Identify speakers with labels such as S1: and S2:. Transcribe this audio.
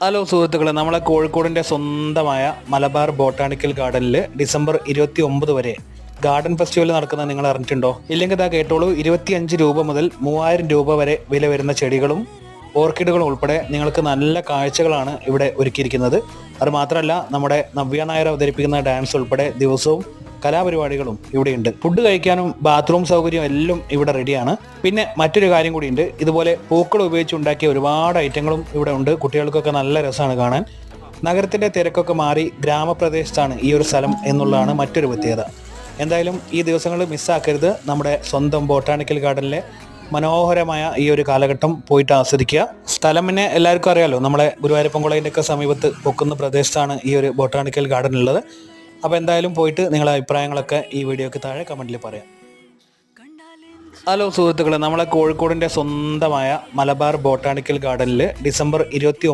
S1: Hello സുഹൃത്തുക്കളെ, നമ്മളെ കോഴിക്കോടിൻ്റെ സ്വന്തമായ മലബാർ ബോട്ടാണിക്കൽ ഗാർഡനിൽ ഡിസംബർ 29 വരെ ഗാർഡൻ ഫെസ്റ്റിവൽ നടക്കുന്നത് നിങ്ങൾ അറിഞ്ഞിട്ടുണ്ടോ? ഇല്ലെങ്കിൽ ഇതാ കേട്ടോളൂ. 25 രൂപ മുതൽ 3000 രൂപ വരെ വില വരുന്ന ചെടികളും ഓർക്കിഡുകളും ഉൾപ്പെടെ നിങ്ങൾക്ക് നല്ല കാഴ്ചകളാണ് ഇവിടെ ഒരുക്കിയിരിക്കുന്നത്. അത് മാത്രമല്ല, നമ്മുടെ നവ്യ നായർ അവതരിപ്പിക്കുന്ന ഡാൻസ് ഉൾപ്പെടെ ദിവസവും കലാപരിപാടികളും ഇവിടെയുണ്ട്. ഫുഡ് കഴിക്കാനും ബാത്റൂം സൗകര്യം എല്ലാം ഇവിടെ റെഡിയാണ്. പിന്നെ മറ്റൊരു കാര്യം കൂടിയുണ്ട്, ഇതുപോലെ പൂക്കൾ ഉപയോഗിച്ച് ഉണ്ടാക്കിയ ഒരുപാട് ഐറ്റങ്ങളും ഇവിടെ ഉണ്ട്. കുട്ടികൾക്കൊക്കെ നല്ല രസമാണ് കാണാൻ. നഗരത്തിൻ്റെ തിരക്കൊക്കെ മാറി ഗ്രാമപ്രദേശത്താണ് ഈ ഒരു സ്ഥലം എന്നുള്ളതാണ് മറ്റൊരു പ്രത്യേകത. എന്തായാലും ഈ ദിവസങ്ങൾ മിസ്സാക്കരുത്. നമ്മുടെ സ്വന്തം ബോട്ടാണിക്കൽ ഗാർഡനിലെ മനോഹരമായ ഈ ഒരു കാലഘട്ടം പോയിട്ട് ആസ്വദിക്കുക. സ്ഥലം പിന്നെ എല്ലാവർക്കും അറിയാമല്ലോ, നമ്മളെ ഗുരുവായൂരപ്പൻകുളത്തിൻ്റെ ഒക്കെ സമീപത്ത് പൊക്കുന്ന പ്രദേശത്താണ് ഈ ഒരു ബോട്ടാണിക്കൽ ഗാർഡൻ ഉള്ളത്. അപ്പോൾ എന്തായാലും പോയിട്ട് നിങ്ങളുടെ അഭിപ്രായങ്ങളൊക്കെ ഈ വീഡിയോയ്ക്ക് താഴെ കമൻറ്റിൽ പറയാം. ഹലോ സുഹൃത്തുക്കളെ, നമ്മളെ കോഴിക്കോടിൻ്റെ സ്വന്തമായ മലബാർ ബോട്ടാണിക്കൽ ഗാർഡനിൽ ഡിസംബർ 29